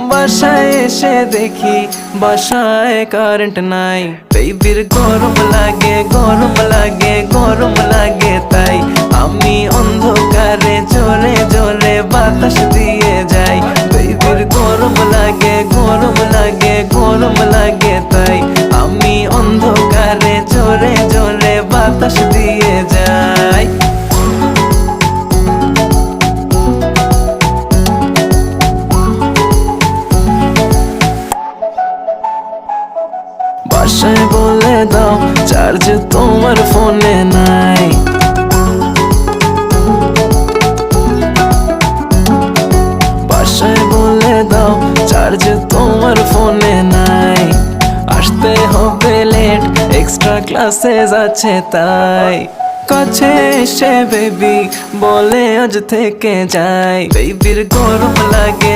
বাসায় এসে দেখি বাসায় কারেন্ট নাই, বেবির গরম লাগে গরম লাগে গরম লাগে, তাই আমি অন্ধকারে জোরে জোরে বাতাস দিয়ে যাই। বেবির গরম লাগে গরম লাগে গরম লাগে, তাই আমি অন্ধকারে জোরে জোরে বাতাস দিয়ে যাই। বাসায় বলে দাও চার্জ তোমার ফোনে নাই, বাসায় বলে দাও চার্জ তোমার ফোনে নাই। আসতে হবে লেট, এক্সট্রা ক্লাসেস আছে তাই। কাছে এসে বেবি বলে আজ থেকে যাই, বেবির গরম লাগে